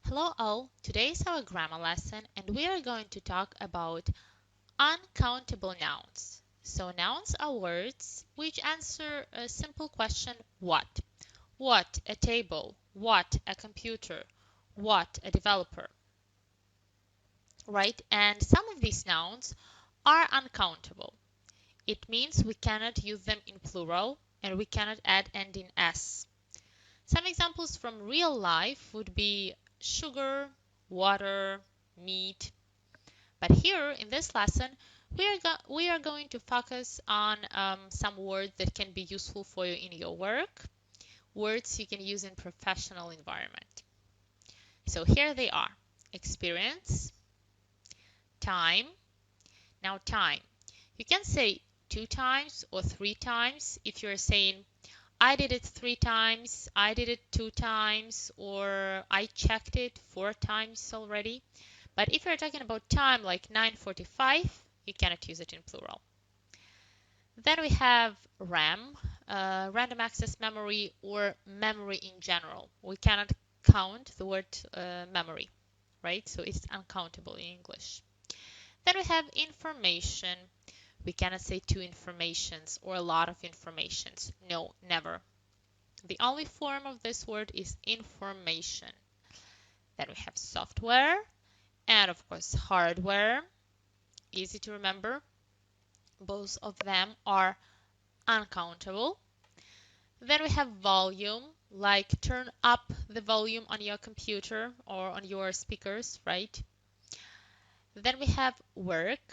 Hello all, today is our grammar lesson and we are going to talk about uncountable nouns. So nouns are words which answer a simple question, what? What a table, what a computer, what a developer, right? And some of these nouns are uncountable. It means we cannot use them in plural and we cannot add ending s. Some examples from real life would be sugar, water, meat. But here in this lesson, we are going to focus on some words that can be useful for you in your work, words you can use in professional environment. So here they are: experience, time. Now time, you can say 2 times or 3 times if you're saying I did it 3 times, I did it 2 times, or I checked it 4 times already. But if you're talking about time like 9:45, you cannot use it in plural. Then we have RAM, random access memory, or memory in general. We cannot count the word memory, right? So it's uncountable in English. Then we have information. We cannot say 2 informations or a lot of informations. No, never. The only form of this word is information. Then we have software and of course hardware. Easy to remember. Both of them are uncountable. Then we have volume, like turn up the volume on your computer or on your speakers, right? Then we have work.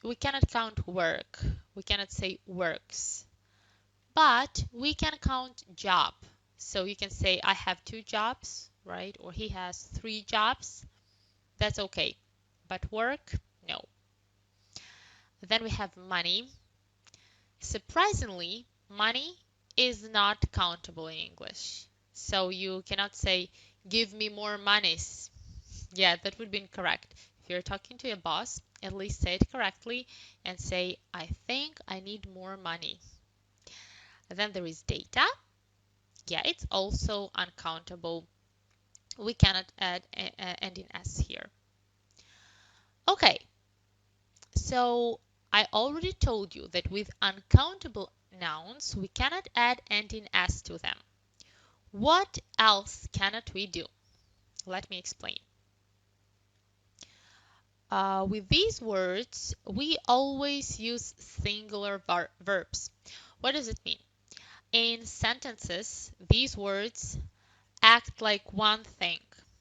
We cannot count work. We cannot say works. But we can count job. So you can say I have 2 jobs, right? Or he has 3 jobs. That's okay. But work, no. Then we have money. Surprisingly, money is not countable in English. So you cannot say give me more monies. Yeah, that would be incorrect. If you're talking to your boss, at least say it correctly and say I think I need more money. And then there is data. Yeah, it's also uncountable. We cannot add ending s here. Okay, so I already told you that with uncountable nouns, we cannot add ending s to them. What else cannot we do? Let me explain. With these words, we always use singular verbs. What does it mean? In sentences, these words act like one thing.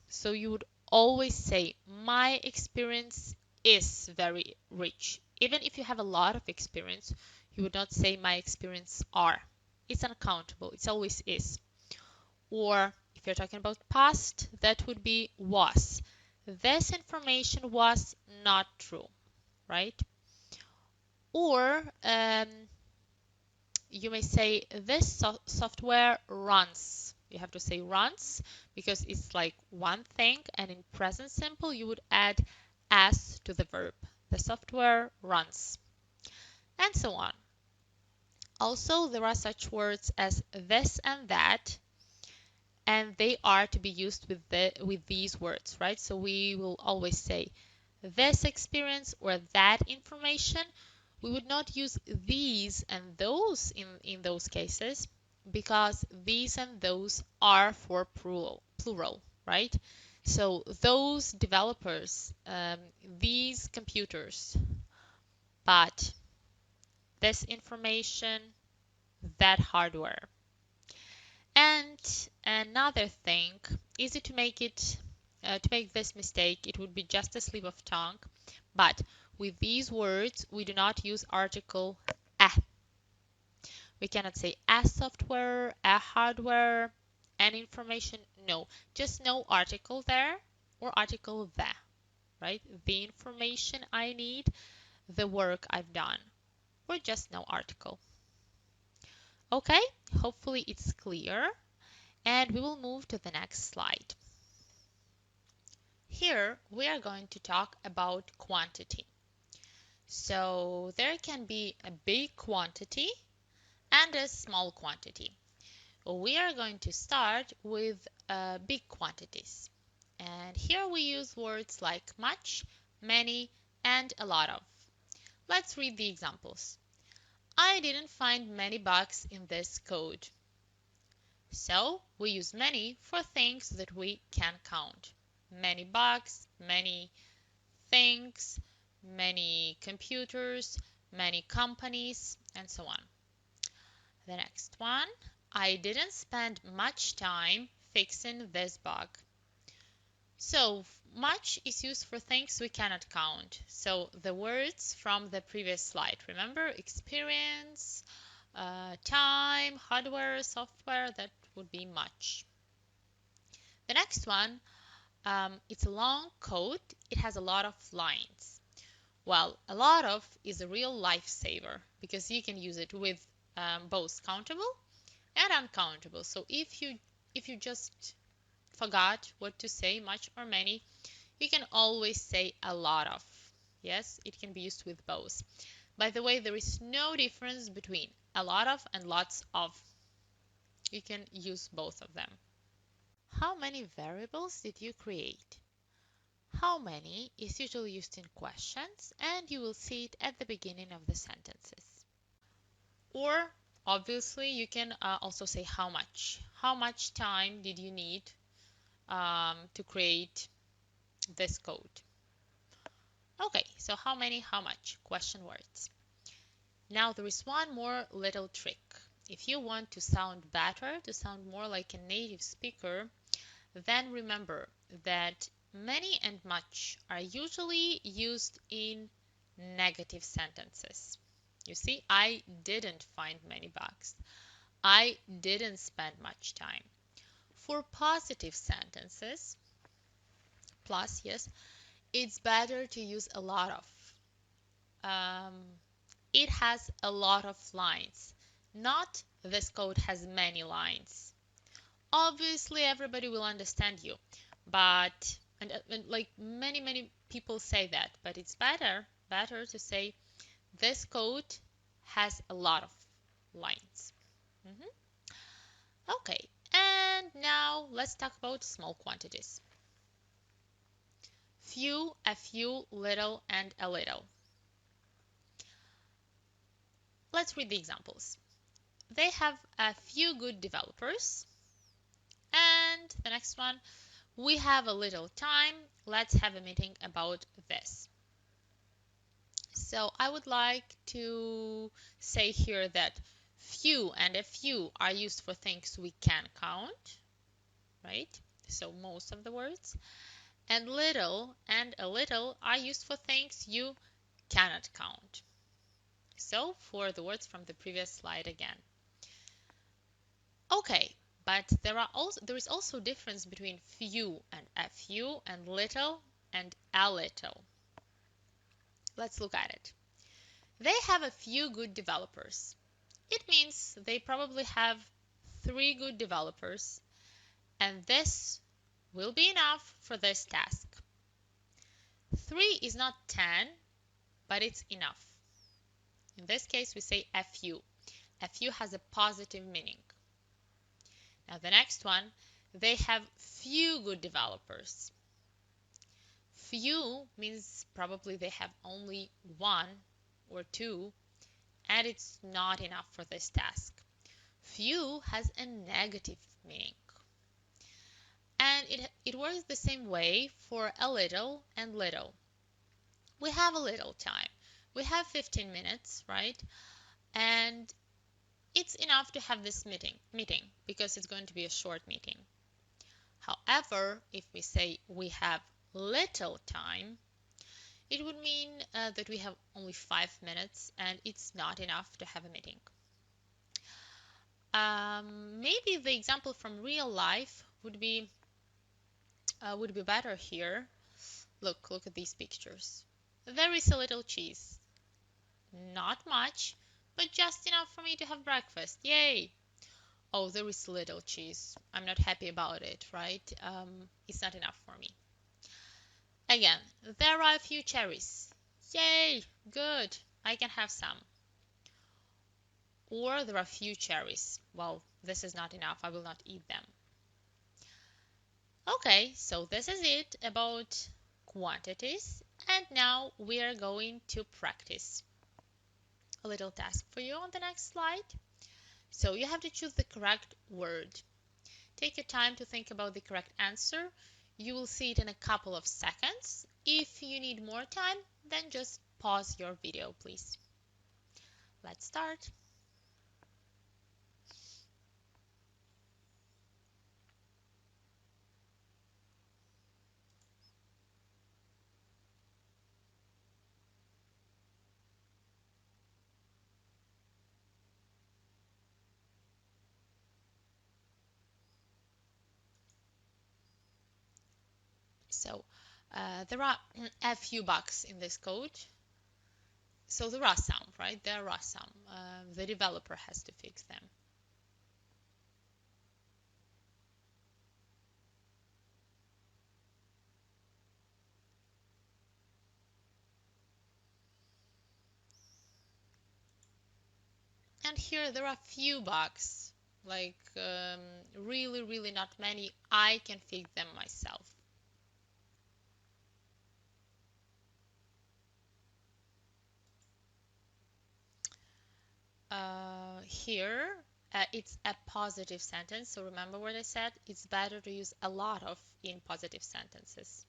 So you would always say, my experience is very rich. Even if you have a lot of experience, you would not say my experience are. It's uncountable. It always is. Or if you're talking about past, that would be was. This information was not true, right? Or you may say this software runs. You have to say runs because it's like one thing, and in present simple you would add s to the verb. The software runs, and so on. Also, there are such words as this and that, and they are to be used with these words, right? So we will always say this experience or that information. We would not use these and those in those cases because these and those are for plural, right? So those developers, these computers, but this information, that hardware. And another thing, easy to make this mistake, it would be just a slip of tongue, but with these words, we do not use article a. We cannot say a software, a hardware, an information. No, just no article there or article the, right? The information I need, the work I've done, or just no article. Okay, hopefully it's clear. And we will move to the next slide. Here we are going to talk about quantity. So there can be a big quantity and a small quantity. We are going to start with big quantities. And here we use words like much, many, and a lot of. Let's read the examples. I didn't find many bugs in this code. So we use many for things that we can count. Many bugs, many things, many computers, many companies, and so on. The next one, I didn't spend much time fixing this bug. So much is used for things we cannot count. So the words from the previous slide, remember, experience, time, hardware, software, that would be much. The next one, it's a long code. It has a lot of lines. Well, a lot of is a real lifesaver because you can use it with both countable and uncountable. So if you just forgot what to say, much or many, you can always say a lot of. Yes, it can be used with both. By the way, there is no difference between a lot of and lots of. You can use both of them. How many variables did you create? How many is usually used in questions, and you will see it at the beginning of the sentences. Or obviously you can also say how much. How much time did you need to create this code? Okay, so how many, how much? Question words. Now there is one more little trick. If you want to sound better, to sound more like a native speaker, then remember that many and much are usually used in negative sentences. You see, I didn't find many bugs. I didn't spend much time. For positive sentences, plus, yes, it's better to use a lot of. It has a lot of lines. Not this code has many lines. Obviously, everybody will understand you, but and like many people say that, but it's better to say this code has a lot of lines. Okay, and now let's talk about small quantities. Few, a few, little, and a little. Let's read the examples. They have a few good developers. And the next one, we have a little time. Let's have a meeting about this. So I would like to say here that few and a few are used for things we can count, right? So most of the words. And little and a little are used for things you cannot count. So for the words from the previous slide again. Okay, but there is also difference between few and a few and little and a little. Let's look at it. They have a few good developers. It means they probably have 3 good developers, and this will be enough for this task. 3 is not 10, but it's enough. In this case, we say a few. A few has a positive meaning. Now the next one, they have few good developers. Few means probably they have only 1 or 2, and it's not enough for this task. Few has a negative meaning. And it works the same way for a little and little. We have a little time. We have 15 minutes, right? And it's enough to have this meeting because it's going to be a short meeting. However, if we say we have little time, it would mean that we have only 5 minutes and it's not enough to have a meeting. Maybe the example from real life would be better here. Look at these pictures. There is a little cheese. Not much, but just enough for me to have breakfast. Yay! Oh, there is little cheese. I'm not happy about it, right? It's not enough for me. Again, there are a few cherries. Yay! Good. I can have some. Or there are few cherries. Well, this is not enough. I will not eat them. Okay, so this is it about quantities. And now we are going to practice a little task for you on the next slide. So you have to choose the correct word. Take your time to think about the correct answer. You will see it in a couple of seconds. If you need more time, then just pause your video, please. Let's start. So there are a few bugs in this code. So there are some, right? There are some. The developer has to fix them. And here there are few bugs, like really, really not many. I can fix them myself. Here, it's a positive sentence. So remember what I said? It's better to use a lot of in positive sentences.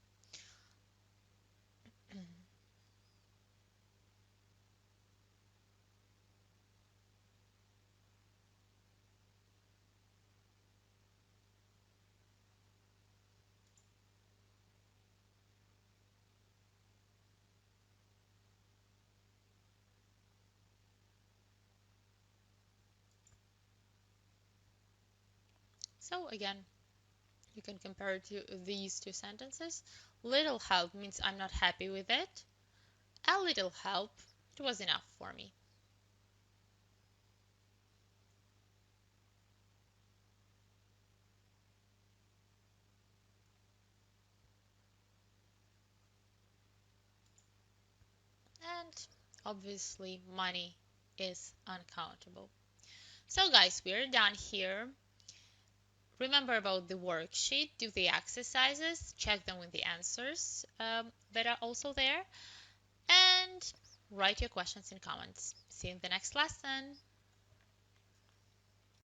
So again, you can compare to these two sentences. Little help means I'm not happy with it. A little help, it was enough for me. And obviously, money is uncountable. So guys, we're done here. Remember about the worksheet, do the exercises, check them with the answers that are also there, and write your questions in comments. See you in the next lesson.